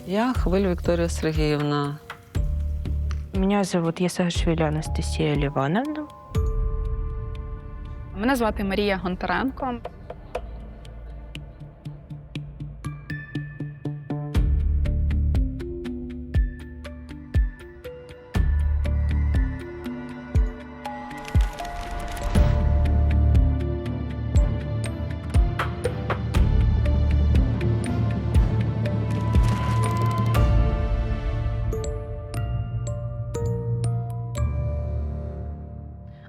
Я Хвиль Вікторія Сергіївна. Меня зовут Єсагашвілі Анастасія Лівановна. Мене звати Марія Гонтаренко.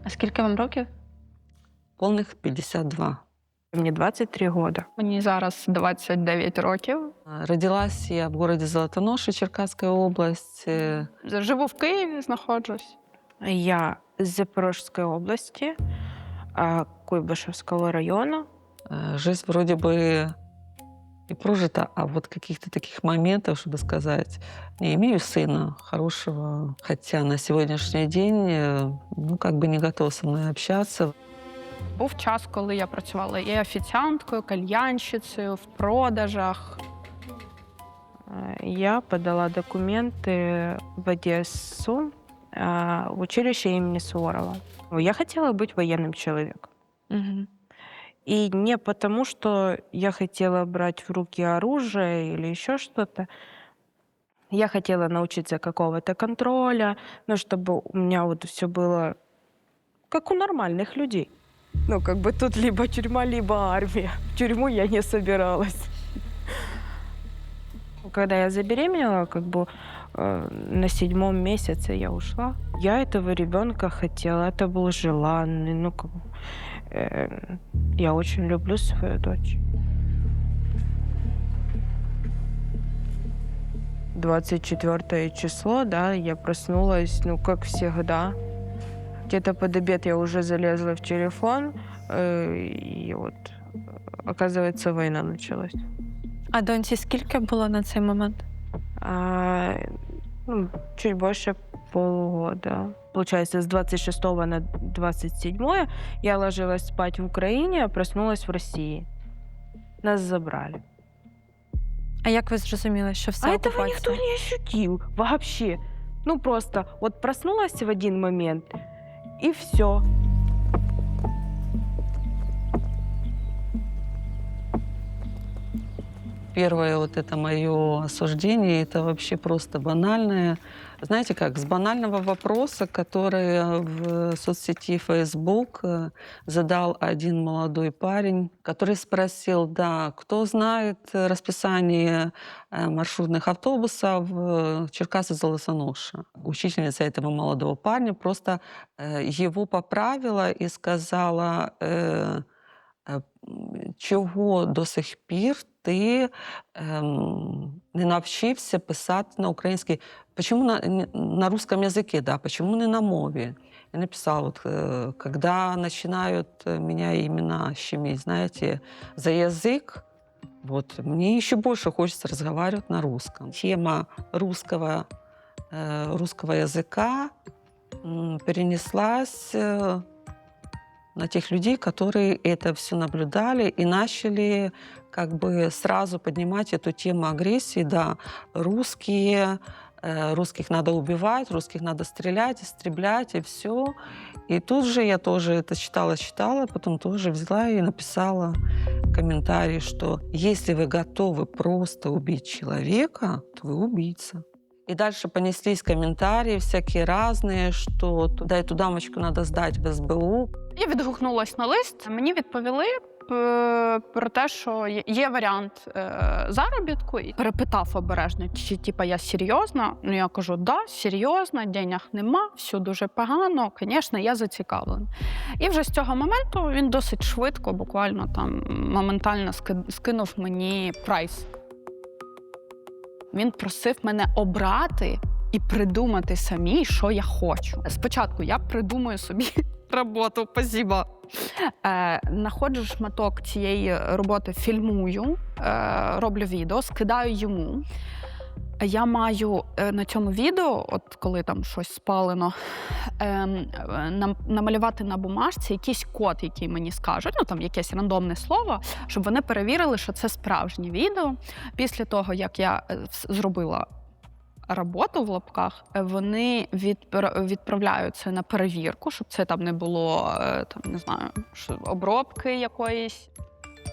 А скільки вам років? Повних 52. Мне 23 года. Мені зараз 29 років. Родилась я в городе Золотоноша, Черкасская область. Живу в Києві, знаходжусь. Я з Запорожской области, Куйбышевского района. Жизнь вроде бы и прожита, а вот каких-то таких моментов, чтобы сказать, не имею сына хорошего, хотя на сегодняшний день, ну, как бы не готов со мной общаться. Був час, коли я працювала і офіціанткою, кальянщицею, в продажах. Я подала документы в Одессу, в училище имени Суворова. Я хотела быть военным человеком. Угу. И не потому, что я хотела брать в руки оружие или еще что-то. Я хотела научиться какого-то контроля, но чтобы у меня вот все было как у нормальных людей. Ну, как бы тут либо тюрьма, либо армия. В тюрьму я не собиралась. Когда я забеременела, как бы на 7-м месяце я ушла. Я этого ребенка хотела, это был желанный. Ну, как бы, я очень люблю свою дочь. 24 число, да, я проснулась, ну, как всегда. Где-то под обед я уже залезла в телефон, и вот, оказывается, война началась. А доньці скільки було на цей момент? Ну, чуть больше полгода. Получается, с 26 на 27 я ложилась спать в Украине, а проснулась в России. Нас забрали. А як ви зрозуміли, що все А этого окупація? никто не ощутил вообще. Ну, просто вот проснулась в один момент, и все. Первое вот это мое осуждение, это вообще просто банальное. Знаете как, с банального вопроса, который в соцсети Facebook задал один молодой парень, который спросил, да, кто знает расписание маршрутных автобусов Черкассы-Золотоноша. Учительница этого молодого парня просто его поправила и сказала, чого до сих пір ти не навчився писати на українській, почему на русском языке, да, почему не на мове? Я написала, вот, когда начинают меня именно щемить, знаете, за язык, вот, мне еще больше хочется разговаривать на русском. Тема русского языка перенеслась на тех людей, которые это все наблюдали и начали как бы сразу поднимать эту тему агрессии. Да, русских надо убивать, русских надо стрелять, истреблять, и все. И тут же я тоже это читала, потом тоже взяла и написала комментарий, что если вы готовы просто убить человека, то вы убийца. И дальше понеслись комментарии всякие разные, что да, эту дамочку надо сдать в СБУ. Я відгукнулась на лист. Мені відповіли про те, що є варіант заробітку. І перепитав обережно, чи типа я серйозна. Ну я кажу, да, серйозна, денег нема, все дуже погано. Звісно, я зацікавлена. І вже з цього моменту він досить швидко, буквально там моментально скинув мені прайс. Він просив мене обрати і придумати самі, що я хочу. Спочатку я придумаю собі роботу, спасибо. Находжу шматок цієї роботи, фільмую, роблю відео, скидаю йому. Я маю на цьому відео, от коли там щось спалено, намалювати на бумажці якийсь код, який мені скажуть, ну там якесь рандомне слово, щоб вони перевірили, що це справжнє відео. Після того, як я зробила роботу в лапках, вони відправляють це на перевірку, щоб це там не було, там, не знаю, обробки якоїсь.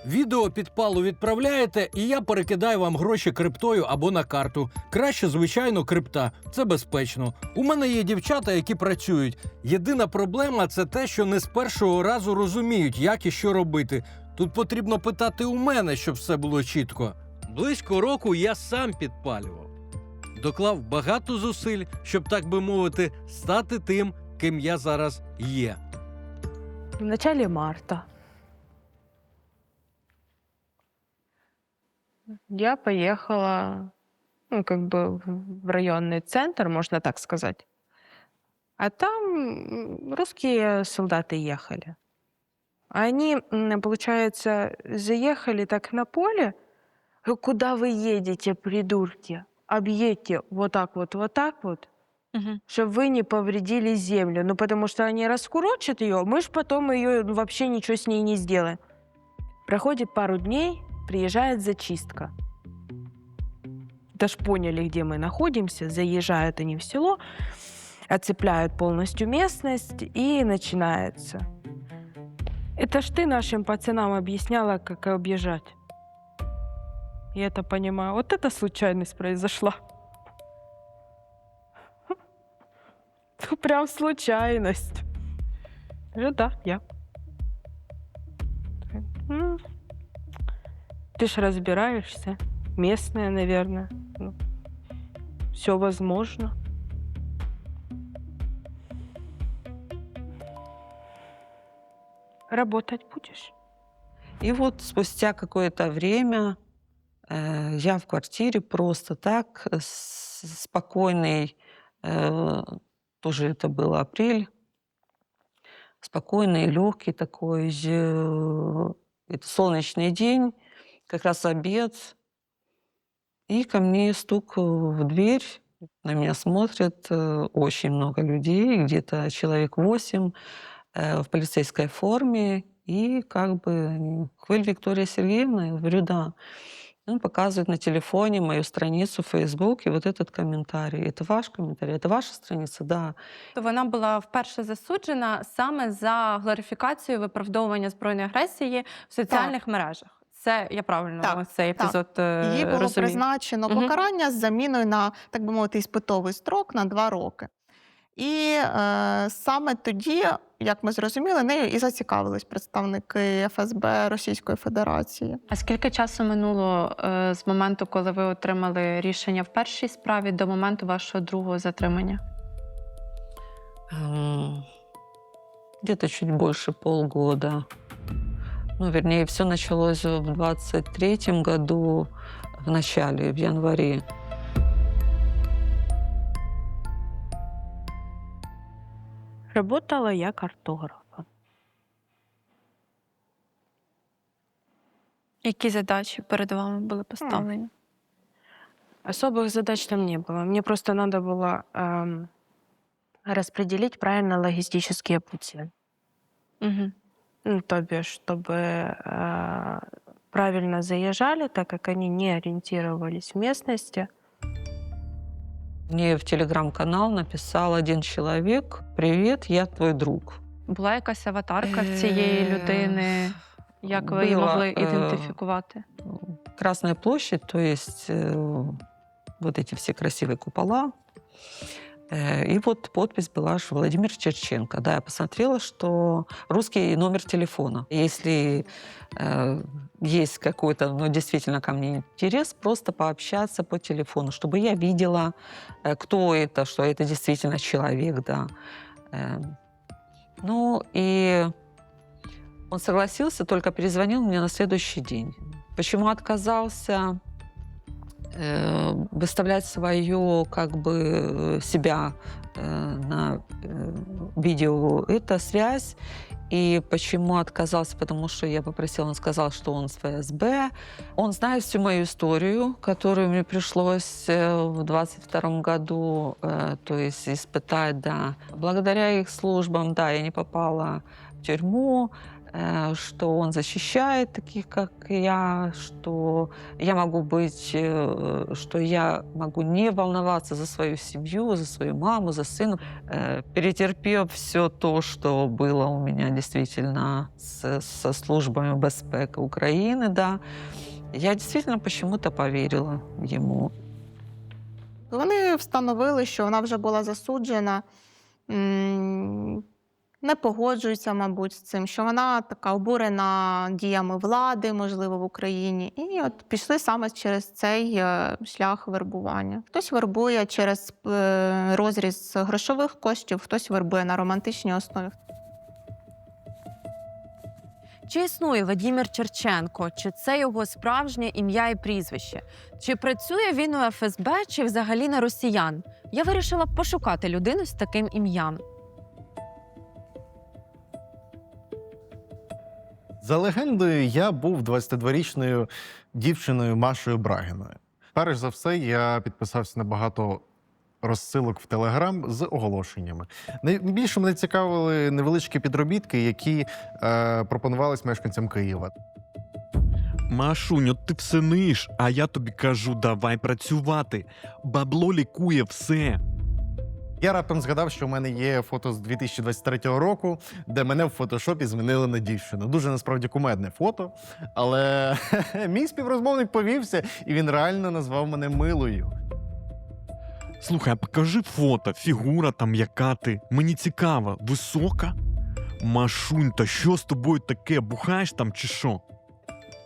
Відео підпалу відправляєте, і я перекидаю вам гроші криптою або на карту. Краще, звичайно, крипта. Це безпечно. У мене є дівчата, які працюють. Єдина проблема – це те, що не з першого разу розуміють, як і що робити. Тут потрібно питати у мене, щоб все було чітко. Близько року я сам підпалював. Доклав багато зусиль, щоб, так би мовити, стати тим, ким я зараз є. В начале марта я поехала, ну, как бы в районный центр, можно так сказать. А там русские солдаты ехали. Они, получается, заехали так на поле. Куда вы едете, придурки? Объедьте вот так вот, Угу. чтобы вы не повредили землю. Ну, потому что они раскурочат ее, мы ж потом ее вообще ничего с ней не сделаем. Проходит пару дней, приезжает зачистка. Даже поняли, где мы находимся, заезжают они в село, оцепляют полностью местность, и начинается. Это ж ты нашим пацанам объясняла, как объезжать. Я это понимаю. Вот эта случайность произошла. Ну, прям случайность. Ну да, я. Ну, ты ж разбираешься. Местная, наверное. Ну, все возможно. Работать будешь? И вот спустя какое-то время я в квартире просто так, спокойный, тоже это был апрель, спокойный, легкий такой, это солнечный день, как раз обед. И ко мне стук в дверь, на меня смотрят очень много людей, где-то человек 8 в полицейской форме. И как бы, Хвыль Виктория Сергеевна, я говорю, да. Он показывает на телефоне мою страницу в Facebook, и вот этот комментарий. Это ваш комментарий? Это ваша страница? Да. То вона була вперше засуджена саме за глорифікацію виправдовування збройної агресії в соціальних мережах. Це я правильно Так, цей епізод Їй було розумію? призначено Мгм. покарання з заміною на, так би мовити, іспитовий строк на 2 роки. І саме тоді, як ми зрозуміли, нею і зацікавились представники ФСБ Російської Федерації. А скільки часу минуло з моменту, коли ви отримали рішення в першій справі, до моменту вашого другого затримання? Где-то чуть больше полгода. Ну, вернее, все началось в 23-м году, в начале, в январе. Работала я картографом. Які задачі перед вами були поставлені? Особых задач там не было. Мне просто надо было распределить правильно логистические пути. Угу. Ну, то бишь, чтобы правильно заезжали, так как они не ориентировались в местности. Мне в телеграм-канал написал один человек: «Привет, я твой друг». Була якась аватарка в цієї людини? Як ви її Була, могли ідентифікувати? Красная площадь, то есть вот эти все красивые купола. И вот подпись была ж Владимир Черченко. Да, я посмотрела, что русский номер телефона. Если есть какой-то, ну, действительно ко мне интерес, просто пообщаться по телефону, чтобы я видела, кто это, что это действительно человек, да. Ну, и он согласился, только перезвонил мне на следующий день. Почему отказался? выставлять свое, как бы, себя на видео. Это связь. И почему отказался? Потому что я попросила, он сказал, что он с ФСБ. Он знает всю мою историю, которую мне пришлось в 22 году, то есть испытать, да. Благодаря их службам, да, я не попала в тюрьму, что он защищает таких, как я, что я могу быть, что я могу не волноваться за свою семью, за свою маму, за сына, перетерпев все то, что было у меня действительно со службами безпеки Украины, да, я действительно почему-то поверила ему. Вони встановили, що вона вже була засуджена, не погоджуються, мабуть, з цим, що вона така обурена діями влади, можливо, в Україні. І от пішли саме через цей шлях вербування. Хтось вербує через розріз грошових коштів, хтось вербує на романтичній основі. Чи існує Владимир Черченко? Чи це його справжнє ім'я і прізвище? Чи працює він у ФСБ, чи взагалі на росіян? Я вирішила пошукати людину з таким ім'ям. За легендою, я був 22-річною дівчиною Машою Брагіною. Перш за все, я підписався на багато розсилок в Телеграм з оголошеннями. Найбільше мене цікавили невеличкі підробітки, які пропонувались мешканцям Києва. Машуню, ти все ниш, а я тобі кажу, давай працювати. Бабло лікує все. Я раптом згадав, що в мене є фото з 2023 року, де мене в фотошопі змінили на дівчину. Дуже, насправді, кумедне фото, але мій співрозмовник повівся, і він реально назвав мене милою. Слухай, а покажи фото, фігура там яка ти. Мені цікаво, висока? Машунь, та що з тобою таке, бухаєш там чи що?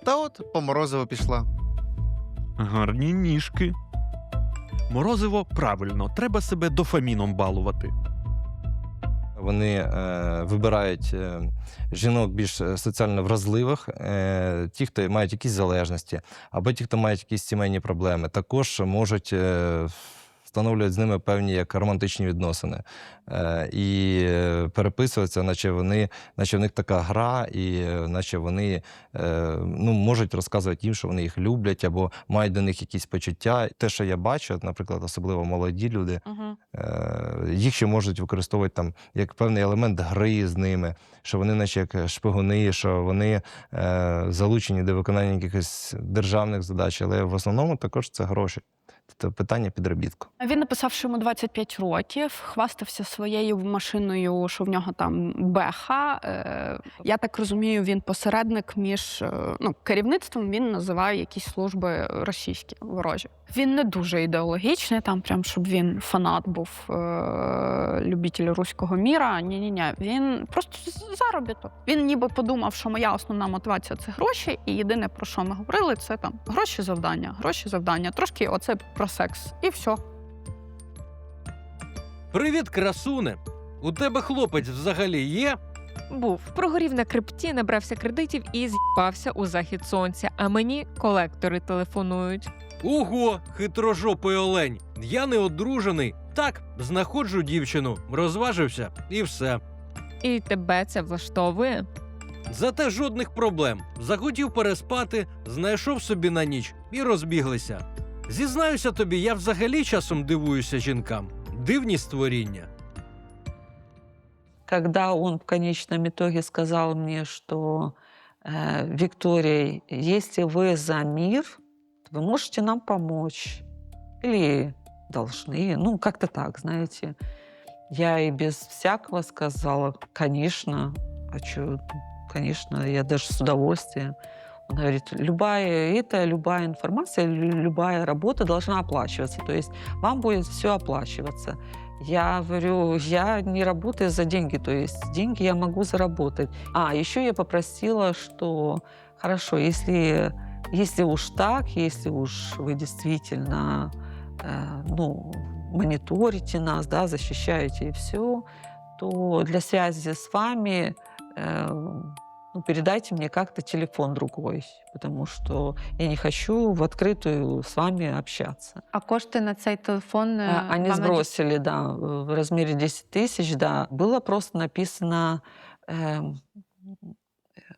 Та от по морозиво пішла. Гарні ніжки. Морозиво правильно, треба себе дофаміном балувати. Вони вибирають жінок більш соціально вразливих, ті, хто мають якісь залежності, або ті, хто мають якісь сімейні проблеми. Також можуть встановлюють з ними певні як романтичні відносини. І переписуватися, наче в них така гра, і наче вони можуть розказувати їм, що вони їх люблять, або мають до них якісь почуття. Те, що я бачу, наприклад, особливо молоді люди, їх ще можуть використовувати там як певний елемент гри з ними, що вони наче як шпигуни, що вони залучені до виконання якихось державних задач, але в основному також це гроші. Це питання підробітку. Він написав, що йому 25 років, хвастався своєю машиною, що в нього там беха. Я так розумію, він посередник між керівництвом, він називає якісь служби російські, ворожі. Він не дуже ідеологічний, там прям, щоб він фанат був, любитель руського міра. Ні-ні-ні, він просто заробіток. Він ніби подумав, що моя основна мотивація – це гроші, і єдине, про що ми говорили, це там гроші, завдання. Трошки оце про секс. І все. Привіт, красуне! У тебе хлопець взагалі є? Був. Прогорів на крипті, набрався кредитів і з'їбався у захід сонця. А мені колектори телефонують. Ого, хитрожопий олень! Я не одружений. Так, знаходжу дівчину, розважився і все. І тебе це влаштовує? Зате жодних проблем. Захотів переспати, знайшов собі на ніч і розбіглися. Зізнаюся тобі, я взагалі часом дивуюся жінкам. Дивні створіння. Когда он в конечном итоге сказал мне, что Виктория, если вы за мир, то вы можете нам помочь. Или должны, как-то так, знаете. Я и без всякого сказала, конечно, а что, конечно, я даже с удовольствием. Он говорит, любая информация, любая работа должна оплачиваться. То есть вам будет все оплачиваться. Я говорю, я не работаю за деньги, то есть деньги я могу заработать. Еще я попросила, что хорошо, если уж так, если уж вы действительно мониторите нас, да, защищаете и все, то для связи с вами ну, передайте мне как-то телефон другой, потому что я не хочу в открытую с вами общаться. А кошти на цей телефон Они вам сбросили, да, в размере 10 тысяч, да. Было просто написано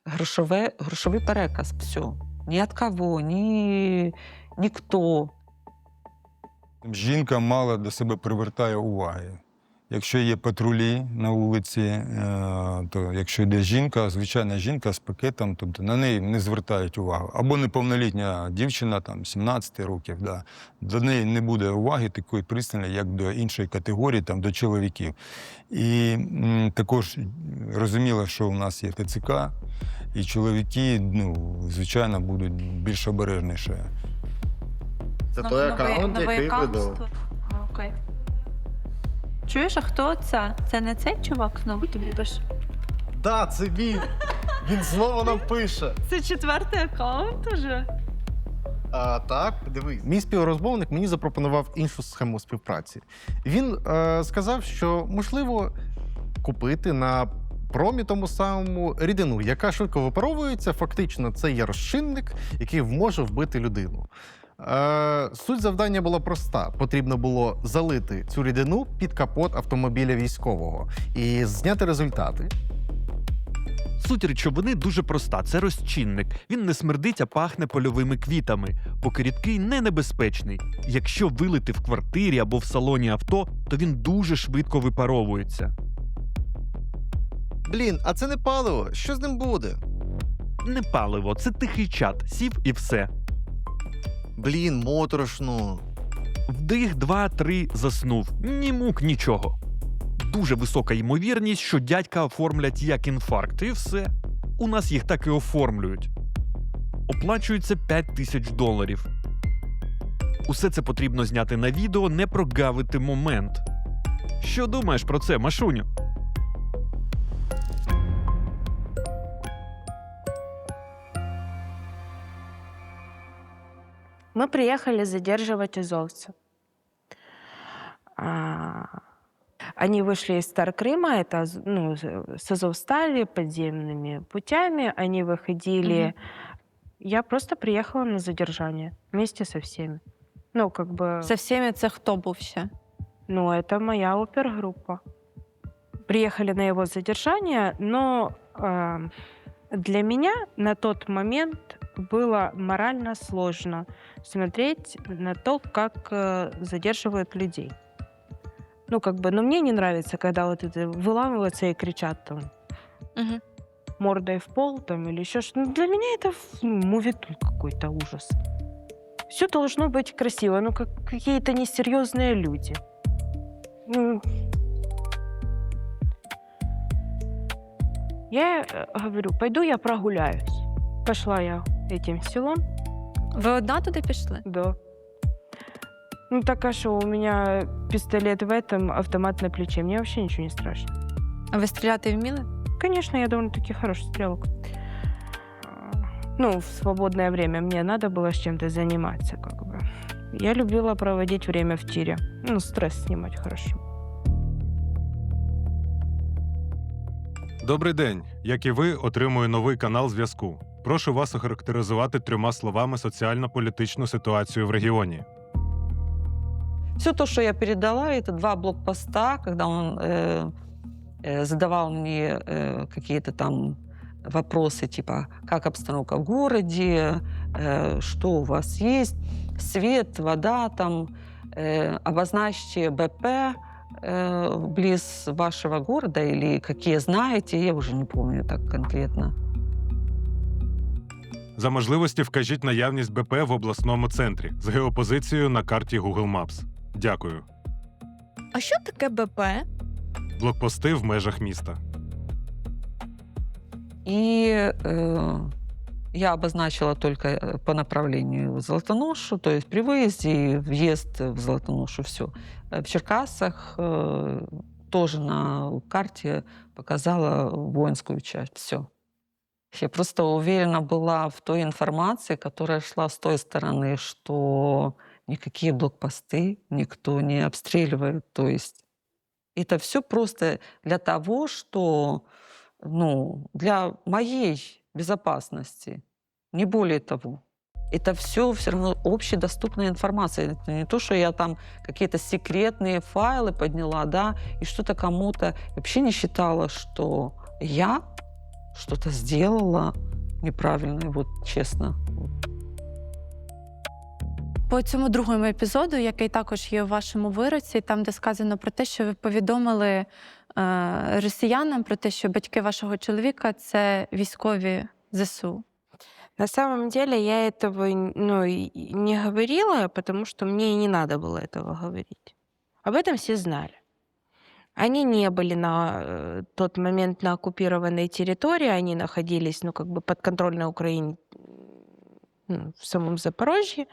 грошовий переказ, все. Ні від кого, ніхто. Жінка мало до себе привертає уваги. Якщо є патрулі на вулиці, то якщо йде жінка, звичайна жінка з пакетом, тобто на неї не звертають увагу. Або неповнолітня дівчина, там, 17 років, да, до неї не буде уваги такої пристальної, як до іншої категорії, там, до чоловіків. І також розуміло, що у нас є ТЦК, і чоловіки, ну, звичайно, будуть більш обережніші. Це той аккаунт, який видав. Окей. Чуєш, а хто це? Це не цей чувак знову тобі пише? Да, це він. Він знову нам пише. Це 4-й аккаунт уже? Так, дивись. Мій співрозмовник мені запропонував іншу схему співпраці. Він сказав, що можливо купити на промі тому самому рідину, яка швидко випаровується. Фактично, це є розчинник, який може вбити людину. Суть завдання була проста. Потрібно було залити цю рідину під капот автомобіля військового і зняти результати. Суть речовини дуже проста. Це розчинник. Він не смердить, а пахне польовими квітами, поки рідкий не небезпечний. Якщо вилити в квартирі або в салоні авто, то він дуже швидко випаровується. Блін, а це не паливо. Що з ним буде? Не паливо, це тихий чат. Сів і все. Блін, моторошно. Вдих, 2-3, заснув. Ні мук, нічого. Дуже висока ймовірність, що дядька оформлять як інфаркт, і все. У нас їх так і оформлюють. Оплачується $5000. Усе це потрібно зняти на відео, не прогавити момент. Що думаєш про це, Машуню? Мы приехали задерживать азовцев. Они вышли из Старокрыма, это ну, с Азовстали, подземными путями. Они выходили. Я просто приехала на задержание вместе со всеми. Ну, как бы... Со всіми це хто був ще? Ну, это моя опергруппа. Приехали на его задержание, но для меня на тот момент было морально сложно смотреть на то, как задерживают людей. Ну, как бы, но мне не нравится, когда вот это выламываются и кричат там мордой в пол там или еще что-то. Ну, для меня это мувитуль какой-то, ужас. Все должно быть красиво, ну, как какие-то несерьезные люди. Ну, я говорю, пойду я прогуляюсь. Пошла я этим селом. Ви одна туди пішли? Да. Ну, так а что, у меня пистолет в этом, автомат на плече. Мне вообще ничего не страшно. А ви стріляти вміли? Конечно, я довольно-таки хороший стрелок. Ну, в свободное время мне надо было с чем-то заниматься, как бы. Я любила проводить время в тире. Ну, стресс снимать хорошо. Добрий день. Як і ви, отримую новий канал зв'язку. Прошу вас охарактеризувати 3 словами соціально-політичну ситуацію в регіоні. Все то, что я передала, это 2 блокпоста, когда он задавал мне какие-то там вопросы, типа, как обстановка в городе, что у вас есть, свет, вода, там, обозначьте БП близ вашего города или какие знаете, я уже не помню так конкретно. За можливості вкажіть наявність БП в обласному центрі з геопозицією на карті Google Maps. Дякую. А що таке БП? Блокпости в межах міста. И я обозначила только по направлению в Золотоношу, то есть при выезде и въезд в Золотоношу, все. В Черкасах тоже на карте показала воинскую часть, все. Я просто уверена была в той информации, которая шла с той стороны, что никакие блокпосты никто не обстреливает. То есть это все просто для того, что для моей безопасности, не более того. Это все равно общедоступная информация. Это не то, что я там какие-то секретные файлы подняла, да, и что-то кому-то. Я вообще не считала, что я что-то сделала неправильно, вот чесно. По цьому другому епізоду, який також є у вашому вироці, там, де сказано про те, що ви повідомили росіянам про те, що батьки вашого чоловіка – це військові ЗСУ. На самом деле я этого не говорила, потому что мне и не надо было этого говорить. Об этом все знали. Они не были на тот момент на оккупированной территории, они находились под контрольной Украине, в самом Запорожье.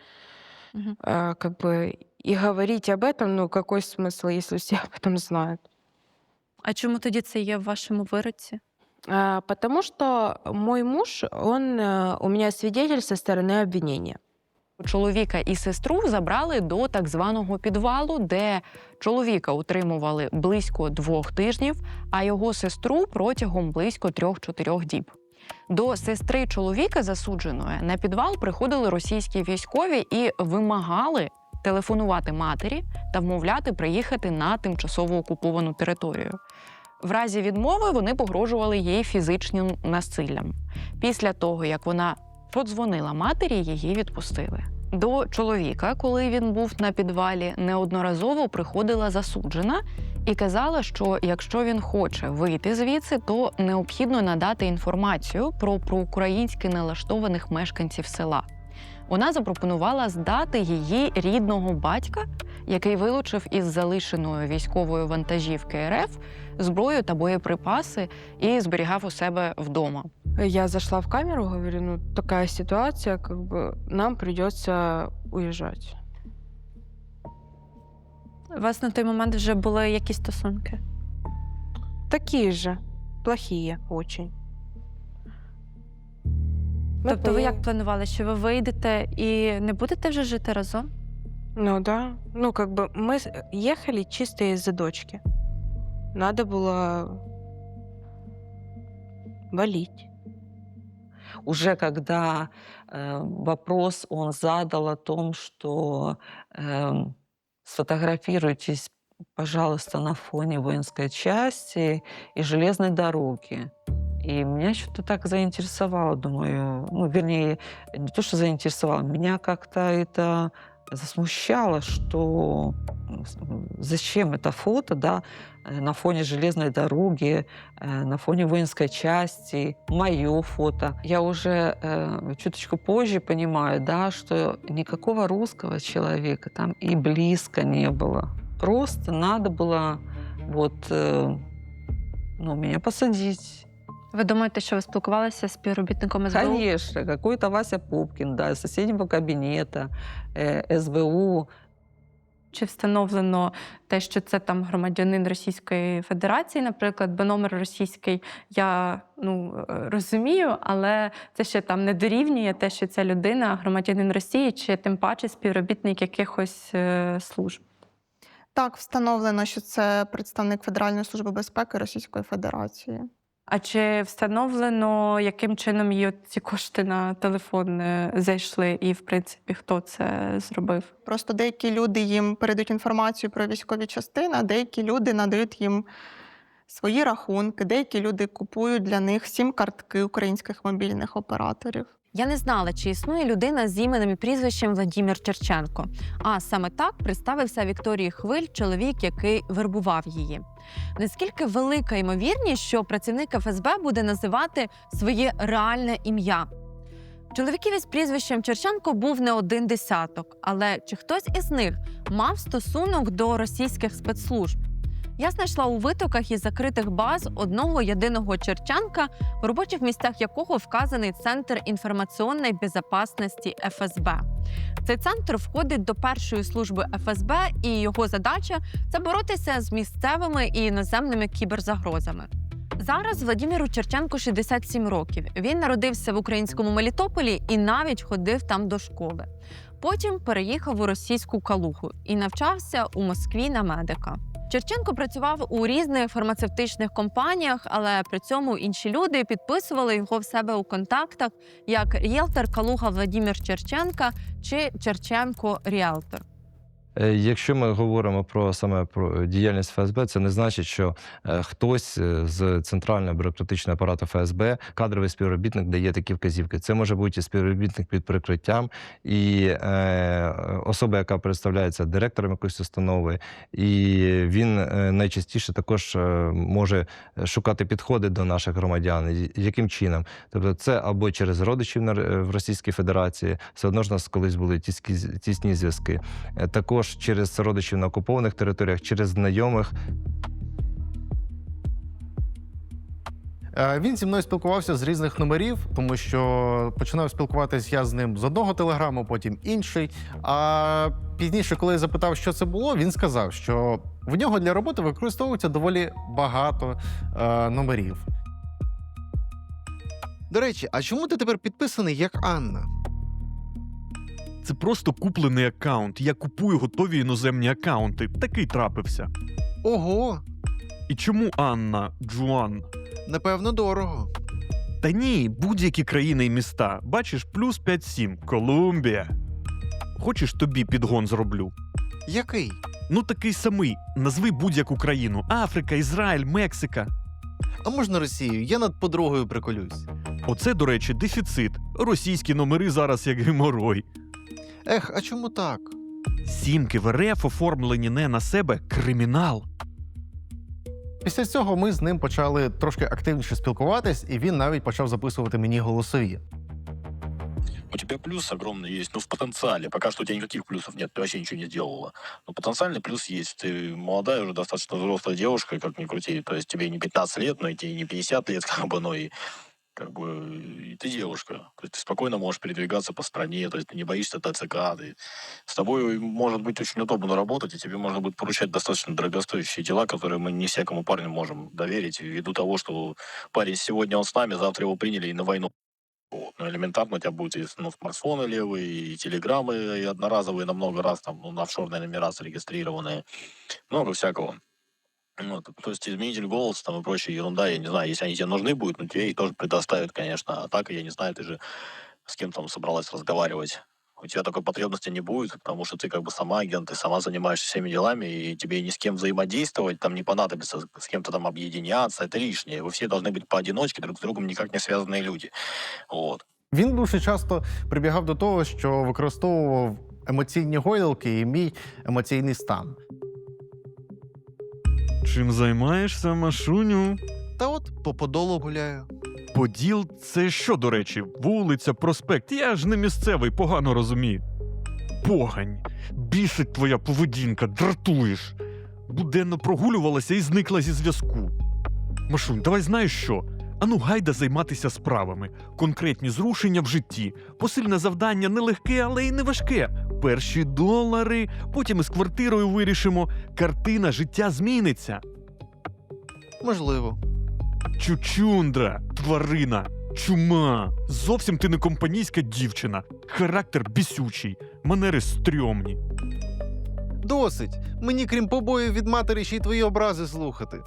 И говорить об этом, какой смысл, если все об этом знают? А чому тоді це є в вашому вироці? Потому что мой муж, у меня свидетель со стороны обвинения. Чоловіка і сестру забрали до так званого підвалу, де чоловіка утримували близько 2 тижнів, а його сестру протягом близько 3-4 діб. До сестри чоловіка засудженої на підвал приходили російські військові і вимагали телефонувати матері та вмовляти приїхати на тимчасово окуповану територію. В разі відмови вони погрожували їй фізичним насиллям. Після того, як вона подзвонила матері, її відпустили. До чоловіка, коли він був на підвалі, неодноразово приходила засуджена і казала, що якщо він хоче вийти звідси, то необхідно надати інформацію про проукраїнськи налаштованих мешканців села. Вона запропонувала здати її рідного батька, який вилучив із залишеної військової вантажівки РФ зброю та боєприпаси і зберігав у себе вдома. Я зашла в камеру, говорю, такая ситуация, нам придется уезжать. У вас на той момент вже були якісь стосунки? Такие же, плохие очень. Тобто ви як планували, що ви вийдете і не будете вже жити разом? Да. Мы ехали чисто из-за дочки. Надо было валить. Уже когда вопрос он задал о том, что сфотографируйтесь, пожалуйста, на фоне воинской части и железной дороги. И меня что-то так заинтересовало, думаю, вернее, не то, что заинтересовало, меня как-то это засмущало, что зачем это фото, да, на фоне железной дороги, на фоне воинской части, мое фото. Я уже чуточку позже понимаю, да, что никакого русского человека там и близко не было. Просто надо было меня посадить. Ви думаєте, що ви спілкувалися з співробітником СБУ? Конечно, какой-то Вася Пупкин, да, из соседнего кабинета, СБУ. Чи встановлено те, що це там громадянин Російської Федерації, наприклад, бо номер російський я розумію, але це ще там не дорівнює те, що ця людина громадянин Росії, чи тим паче співробітник якихось служб? Так, встановлено, що це представник Федеральної служби безпеки Російської Федерації. А чи встановлено, яким чином ці кошти на телефон зайшли і, в принципі, хто це зробив? Просто деякі люди їм передають інформацію про військові частини, а деякі люди надають їм свої рахунки, деякі люди купують для них сім-картки українських мобільних операторів. Я не знала, чи існує людина з іменем і прізвищем Владимир Черченко. А саме так представився Вікторії Хвиль чоловік, який вербував її. Наскільки велика ймовірність, що працівник ФСБ буде називати своє реальне ім'я? Чоловіків із прізвищем Черченко був не один десяток, але чи хтось із них мав стосунок до російських спецслужб? Я знайшла у витоках із закритих баз одного єдиного Черченка, в робочих місцях якого вказаний Центр інформаційної безпечності ФСБ. Цей центр входить до першої служби ФСБ, і його задача – це боротися з місцевими і іноземними кіберзагрозами. Зараз Владимиру Черченку 67 років. Він народився в українському Мелітополі і навіть ходив там до школи. Потім переїхав у російську Калугу і навчався у Москві на медика. Черченко працював у різних фармацевтичних компаніях, але при цьому інші люди підписували його в себе у контактах як ріелтор Калуга Владимир Черченка чи Черченко ріелтор. Якщо ми говоримо саме про діяльність ФСБ, це не значить, що хтось з центрального бюрократичного апарату ФСБ, кадровий співробітник, дає такі вказівки. Це може бути співробітник під прикриттям, і особа, яка представляється директором якоїсь установи, і він найчастіше також може шукати підходи до наших громадян. Яким чином? Тобто це або через родичів в Російській Федерації, все одно ж у нас колись були тісні зв'язки. Також через родичів на окупованих територіях, через знайомих. Він зі мною спілкувався з різних номерів, тому що починав спілкуватись я з ним з одного телеграму, потім інший. А пізніше, коли я запитав, що це було, він сказав, що в нього для роботи використовується доволі багато номерів. До речі, а чому ти тепер підписаний як Анна? Це просто куплений аккаунт. Я купую готові іноземні аккаунти. Такий трапився. Ого, І чому Анна, Джоан? напевно, дорого. Та ні, будь-які країни і міста. Бачиш, плюс 5-7. Колумбія. Хочеш, тобі підгон зроблю? Який? Ну такий самий. Назви будь-яку країну. Африка, Ізраїль, Мексика. А можна Росію? Я над подругою приколюсь. Оце, до речі, дефіцит. Російські номери зараз як геморой. Ех, а чому так? Сімки в РФ оформлені не на себе – кримінал. Після цього ми з ним почали трошки активніше спілкуватись, і він навіть почав записувати мені голосові. У тебя плюс огромный есть, в потенциале. Пока что у тебя никаких плюсов нет, ты вообще ничего не сделала. Но потенциальный плюс есть. Ты молодая уже, достаточно взрослая девушка, как ни крути. То есть тебе не 15 лет, но и тебе не 50 лет, но и и ты девушка. То есть ты спокойно можешь передвигаться по стране, то есть ты не боишься ТЦК. С тобой может быть очень удобно работать, и тебе можно будет поручать достаточно дорогостоящие дела, которые мы не всякому парню можем доверить, ввиду того, что парень сегодня он с нами, завтра его приняли и на войну. Ну, элементарно у тебя будет и смартфоны левые, и телеграммы и одноразовые на много раз, на офшорные номера зарегистрированные. Много всякого. То есть изменитель голоса и прочая ерунда, я не знаю, если они тебе нужны будут, но тебе их тоже предоставят, конечно. А так, я не знаю, ты же с кем там собралась разговаривать. У тебя такой потребности не будет, потому что ты сама агент, ты сама занимаешься всеми делами, и тебе ни с кем взаимодействовать, там не понадобится с кем-то там объединяться, это лишнее. Вы все должны быть поодиночке, друг с другом никак не связанные люди. Він дуже часто прибігав до того, що використовував емоційні гойдалки і мій емоційний стан. Чим займаєшся, Машуню? Та от по Подолу гуляю. Поділ – це що, до речі? Вулиця, проспект? Я ж не місцевий, погано розумію. Погань. Бісить твоя поведінка, дратуєш. Буденно прогулювалася і зникла зі зв'язку. Машунь, давай знаєш що? Ану, гайда займатися справами. Конкретні зрушення в житті. Посильне завдання не легке, але й не важке. Перші долари, потім із квартирою вирішимо. Картина життя зміниться. Можливо. Чучундра, тварина, чума. Зовсім ти не компанійська дівчина. Характер бісючий, манери стрьомні. Досить. Мені, крім побоїв від матері, ще й твої образи слухати.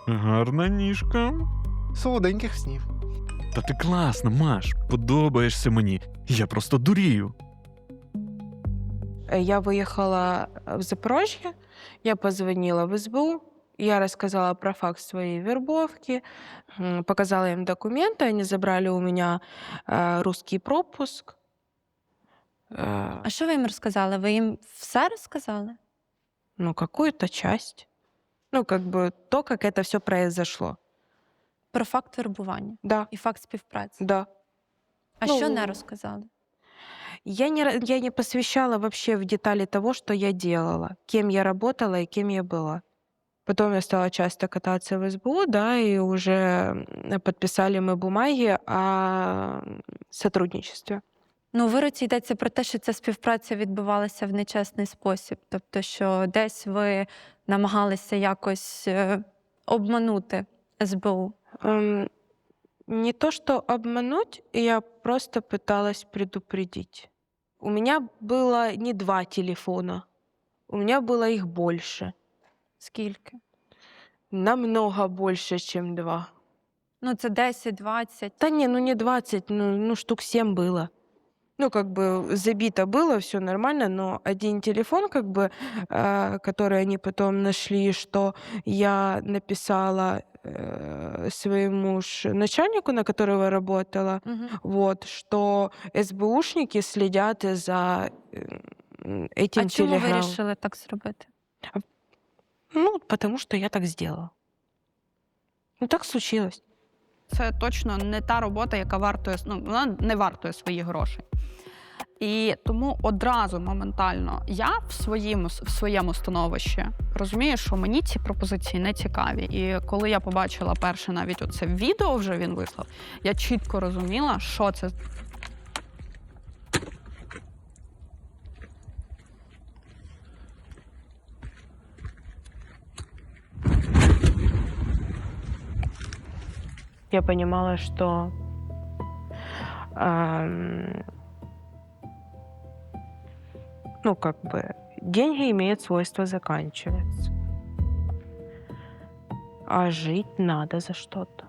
Гарна ніжка. Солоденьких снів. Та ти класна, Маш, подобаєшся мені. Я просто дурію. Я выехала в Запорожье, я позвонила в СБУ, я рассказала про факт своей вербовки, показала им документы, они забрали у меня русский пропуск. А що ви їм розказали? Ви їм все розказали? Ну, какую-то часть. Ну, то, как это все произошло. Про факт вербування? Да. І факт співпраці? Да. А що не розказали? Я не посвящала вообще в детали того, что я делала, кем я работала и кем я была. Потом я стала часто кататься в СБУ, да, и уже подписали мы бумаги о сотрудничестве. Ну, у вироці йдеться про те, що ця співпраця відбувалася в нечесний спосіб. Тобто, що десь ви намагалися якось обманути СБУ? Не то, что обмануть, я просто пыталась предупредить. У меня было не 2 телефона, у меня было их больше. Скільки? Намного больше, чем 2. Ну, це 10, 20. Да не, ну не 20, ну штук 7 было. Ну, как бы забито было, все нормально, но один телефон, как бы, который они потом нашли, что я написала своему начальнику, на которого работала, вот, что СБУшники следят за этим А чому ви телеграммом. вирішили так зробити? Ну, потому что я так сделала. Ну, так случилось. Це точно не та робота, яка вартує, ну, вона не вартує своїх грошей. І тому одразу моментально я в своєму становищі розумію, що мені ці пропозиції не цікаві. І коли я побачила перше навіть оце відео, вже він вислав, я чітко розуміла, що це. Я понимала, что ну, как бы, деньги имеют свойство заканчиваться. А жить надо за что-то.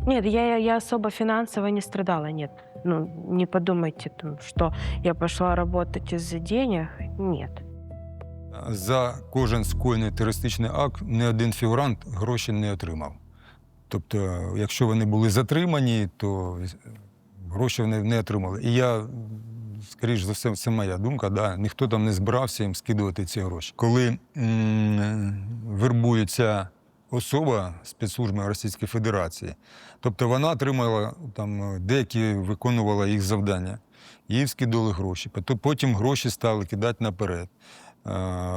Нет, я особо финансово не страдала, нет. Ну, не подумайте, там, что я пошла работать из-за денег. Нет. За кожен скоєний терористичний акт ні один фігурант гроші не отримав. Тобто, якщо вони були затримані, то гроші вони не отримали. І я, скоріш за все, це моя думка, да, ніхто там не збирався їм скидувати ці гроші. Коли вербується особа спецслужби Російської Федерації, тобто вона отримала, там, деякі виконувала їх завдання, їй скидали гроші, потім гроші стали кидати наперед.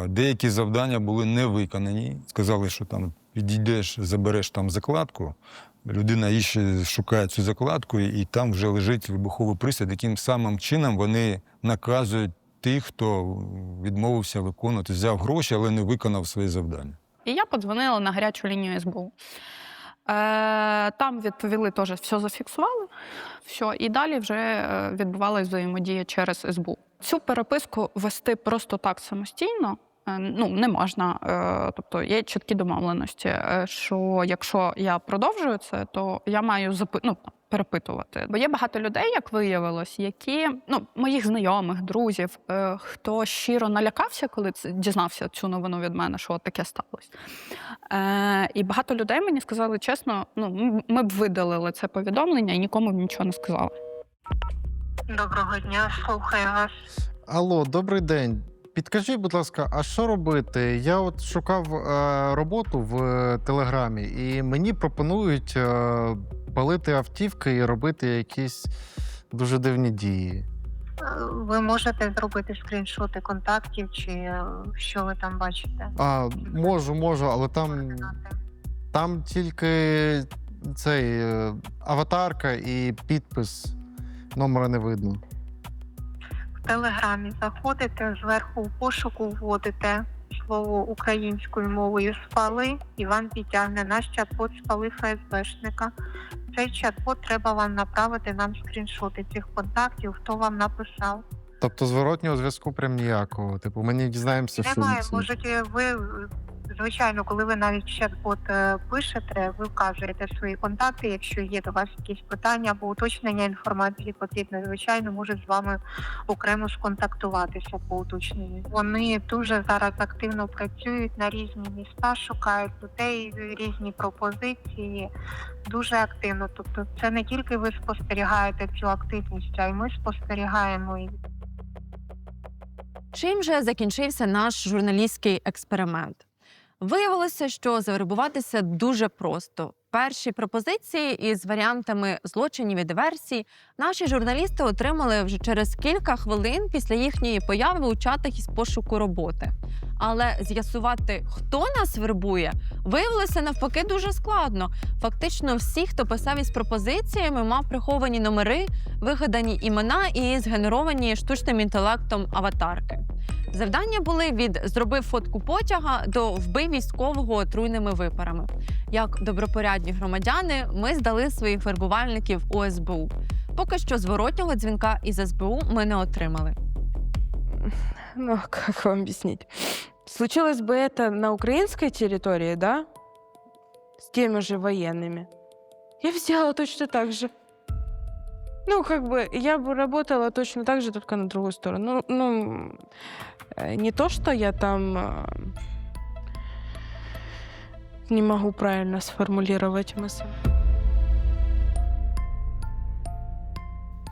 Деякі завдання були не виконані. Сказали, що там підійдеш, забереш там закладку, людина іще шукає цю закладку, і там вже лежить вибуховий пристрій. Таким самим чином вони наказують тих, хто відмовився виконувати, взяв гроші, але не виконав свої завдання. І я подзвонила на гарячу лінію СБУ. Там відповіли, теж все зафіксували, все, і далі вже відбувалася взаємодія через СБУ. Цю переписку вести просто так самостійно ну, не можна. Тобто є чіткі домовленості, що якщо я продовжую це, то я маю перепитувати. Бо є багато людей, як виявилось, які, моїх знайомих, друзів, хто щиро налякався, коли дізнався цю новину від мене, що таке сталося. І багато людей мені сказали чесно, ми б видалили це повідомлення і нікому б нічого не сказали. Доброго дня, слухаю вас. Алло, добрий день. Підкажіть, будь ласка, а що робити? Я от шукав роботу в Телеграмі, і мені пропонують палити автівки і робити якісь дуже дивні дії. Ви можете зробити скріншоти контактів, чи що ви там бачите? Можу, але там тільки аватарка і підпис, номера не видно. В Телеграмі заходите, зверху в пошуку вводите слово українською мовою «спали» і вам підтягне наш чат-бот «Спали ФСБшника». Цей чат-бот треба вам направити нам скріншоти цих контактів, хто вам написав. Тобто зворотнього зв'язку прям ніякого? Типу, ми не дізнаємося, що... Немає, можете ви... Звичайно, коли ви навіть чат-бот пишете, ви вказуєте свої контакти, якщо є до вас якісь питання або уточнення інформації потрібно, звичайно, можуть з вами окремо сконтактуватися по уточненню. Вони дуже зараз активно працюють на різні міста, шукають людей, різні пропозиції, дуже активно. Тобто це не тільки ви спостерігаєте цю активність, а й ми спостерігаємо її. Чим же закінчився наш журналістський експеримент? Виявилося, що завербуватися дуже просто. Перші пропозиції із варіантами злочинів і диверсій наші журналісти отримали вже через кілька хвилин після їхньої появи у чатах із пошуку роботи. Але з'ясувати, хто нас вербує, виявилося навпаки дуже складно. Фактично всі, хто писав із пропозиціями, мав приховані номери, вигадані імена і згенеровані штучним інтелектом аватарки. Завдання були від «зроби фотку потяга» до «вбий військового отруйними випарами». як добропорядні громадяни, ми здали своїх вербувальників у СБУ. Поки що зворотнього дзвінка із СБУ ми не отримали. Ну, как вам объяснить? Случилось бы это на украинской территории, да? С теми же военными. Я бы сделала точно так же. Ну, как бы, я бы работала точно так же, только на другую сторону. Не то, что я там не могу правильно сформулировать мысль.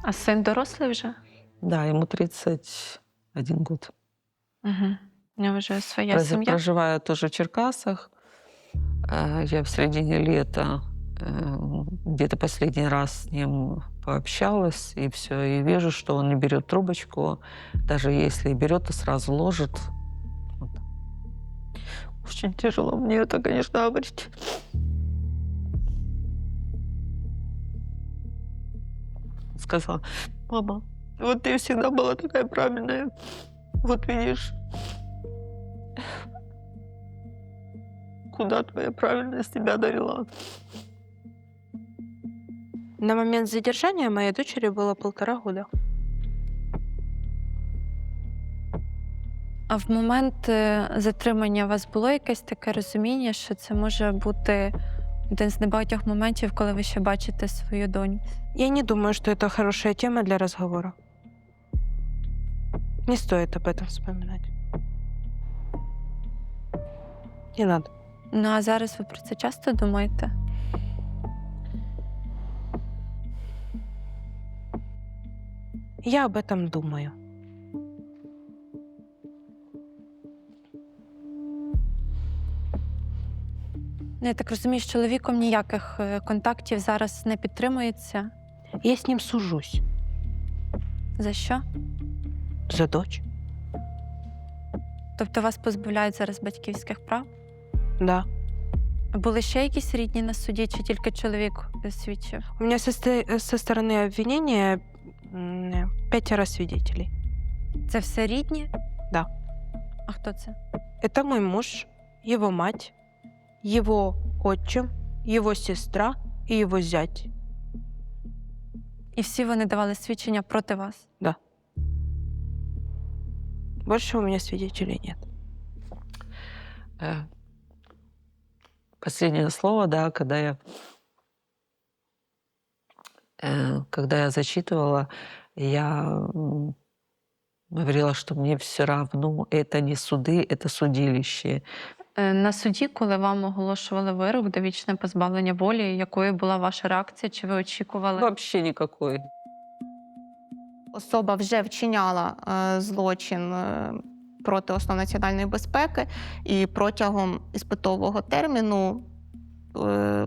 А син дорослий вже? Да, ему 31 год. Угу. У нього вже своя сім'я. Проживаю тоже в Черкасах. Я в середине лета где-то последний раз с ним пообщалась, и все. И вижу, что он не берет трубочку. Даже если и берет, то сразу ложит. Вот. Очень тяжело мне это, конечно, говорить. Сказала: мама, вот ты всегда была такая правильная. Вот видишь, куда твоя правильность тебя довела. На момент задержания моей дочери было 1,5 года. А в момент затримання у вас було якесь таке розуміння, що це може бути один з небагатьох моментів, коли ви ще бачите свою доньку? Я не думаю, что это хорошая тема для разговора. Не стоит об этом вспоминать. Не надо. Ну, а зараз ви про це часто думаєте? Я об этом думаю. Ну, я так розумію, з чоловіком ніяких контактів зараз не підтримується. Я с ним сужусь. За що? За дочь. Тобто вас позбавляють зараз батьківських прав? Да. А були ще якісь рідні на суді, чи тільки чоловік свідчив? У меня со стороны обвинения 5 свидетелей. Це все рідні? Да. А хто це? Это мой муж, его мать, его отчим, его сестра и его зять. І всі вони давали свідчення проти вас? Да. Больше у меня свидетелей нет. Последнее слово, да, когда я зачитывала, я говорила, что мне все равно, это не суды, это судилище. На суді, коли вам оголошували вирок, довічне позбавлення волі, якою була ваша реакція? Чи ви очікували? Вообще никакой. Особа вже вчиняла злочин проти основ національної безпеки, і протягом іспитового терміну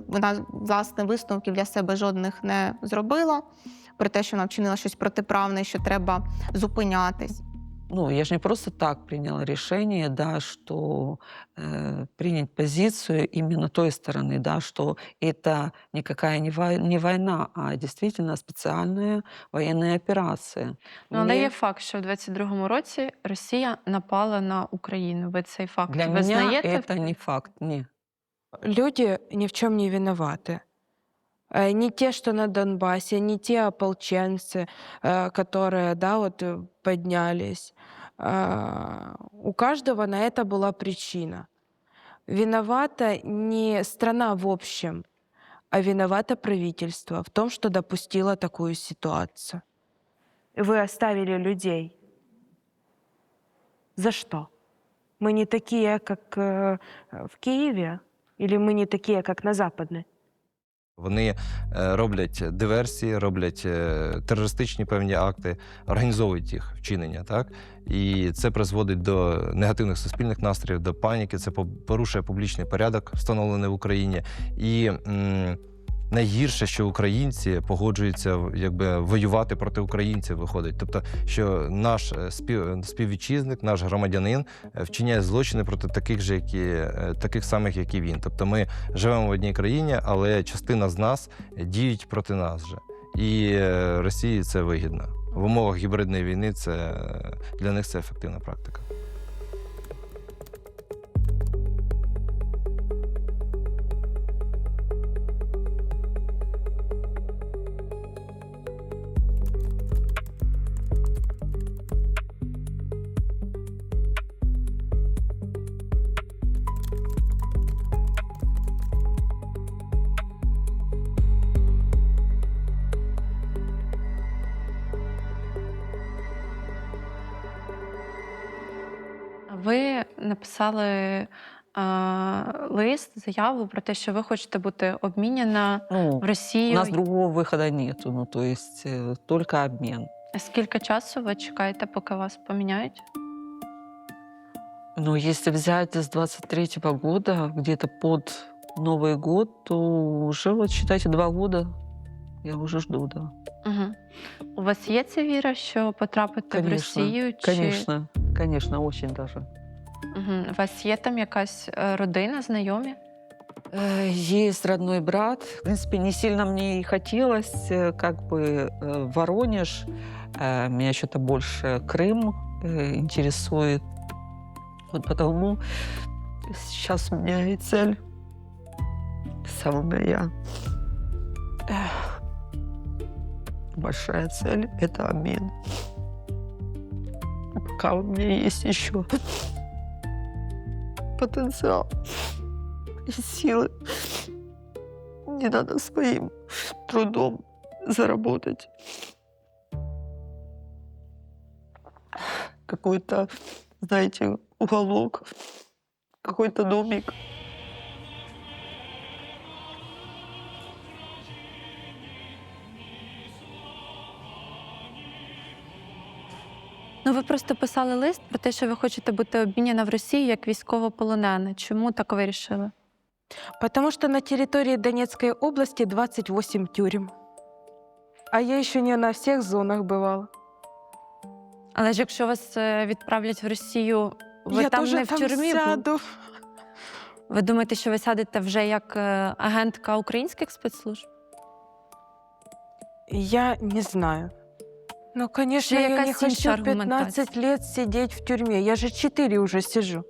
вона, власне, висновків для себе жодних не зробила про те, що вона вчинила щось протиправне, що треба зупинятись. Ну, я же не просто так приняла решение, да, что принять позицию именно той стороны, да, что это никакая не война, а действительно специальная военная операция. Ну, але є факт, що в 22-му році Росія напала на Україну. Ви цей факт Для визнаєте? меня это не факт, ні. Люди ни в чем не виноваты. Не те, что на Донбассе, не те ополченцы, которые, да, вот поднялись. У каждого на это была причина. Виновата не страна в общем, а виновато правительство в том, что допустило такую ситуацию. Вы оставили людей. За что? Мы не такие, как в Киеве? Или мы не такие, как на Западной? Вони роблять диверсії, роблять терористичні певні акти, організовують їх вчинення, так? І це призводить до негативних суспільних настроїв, до паніки, це порушує публічний порядок, встановлений в Україні. І найгірше, що українці погоджуються якби воювати проти українців, виходить. Тобто, що наш співвітчизник, наш громадянин вчиняє злочини проти таких самих, як і він. Тобто ми живемо в одній країні, але частина з нас діють проти нас же. І Росії це вигідно. В умовах гібридної війни для них це ефективна практика. Ви написали лист, заяву про те, що ви хочете бути обміняна Ну, в у Росію. нас другого выхода нету, ну, то есть только обмен. Скільки часу ви чекаєте, поки вас поміняють? Но если взять с 23-го года, где-то под Новый год, то уже, вот считайте, 2 года я уже жду, да. Угу. У вас є ця віра, що потрапити в Конечно, Росію? Чи... конечно, конечно, очень даже. Угу. У вас є там якась родина, знайомі? Есть родной брат. В принципе, не сильно мне и хотелось, как бы Воронеж. Меня что-то больше Крым интересует. Вот потому сейчас у меня и цель самая большая цель — это обмен. Пока у меня есть еще потенциал и силы, не надо своим трудом заработать какой-то, знаете, уголок, какой-то домик. Ну, ви просто писали лист про те, що ви хочете бути обміняна в Росію як військовополонена. Чому так вирішили? Потому что на территории Донецкой области 28 тюрем. А я еще не на всех зонах бывала. Але ж якщо вас відправлять в Росію, ви я там тоже не в там тюрмі? сяду. Ви думаєте, що ви сядете вже як агентка українських спецслужб? Я не знаю. Ну, конечно, Чи я не якась інша хочу 15 аргументація? лет сидеть в тюрьме. Я же 4 уже сижу.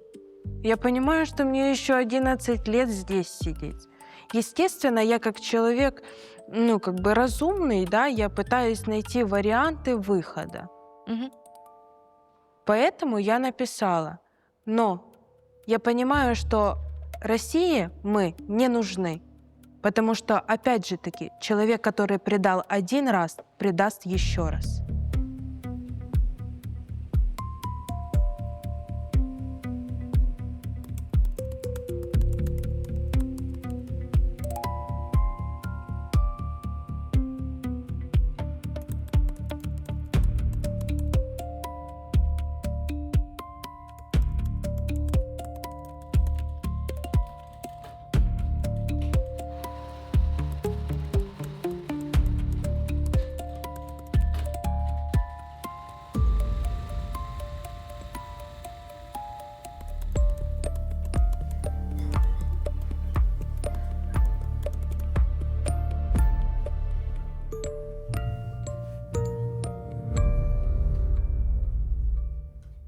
Я понимаю, что мне еще 11 лет здесь сидеть. Естественно, я как человек, ну, как бы разумный, да, я пытаюсь найти варианты выхода. Угу. Поэтому я написала. Но я понимаю, что России мы не нужны. Потому что, опять же таки, человек, который предал один раз, предаст еще раз.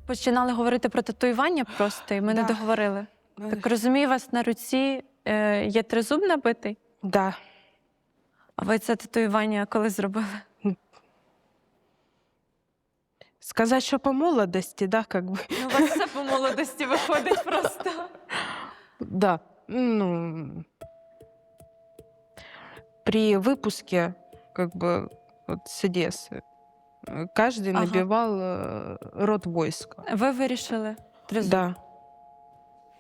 Починали говорити про татуювання просто, і ми не Да. договорили. Так розумію, у вас на руці є тризуб набитий? Да. А ви це татуювання коли зробили? Сказать, что по молодости, да, как бы. Ну, у вас все по молодості виходить просто. Да. Ну, при выпуске, как бы, вот с Одессы, каждый Ага. набивал род войска. Ви вирішили тризуб? Да.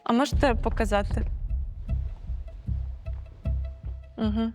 А можете показати? Угу.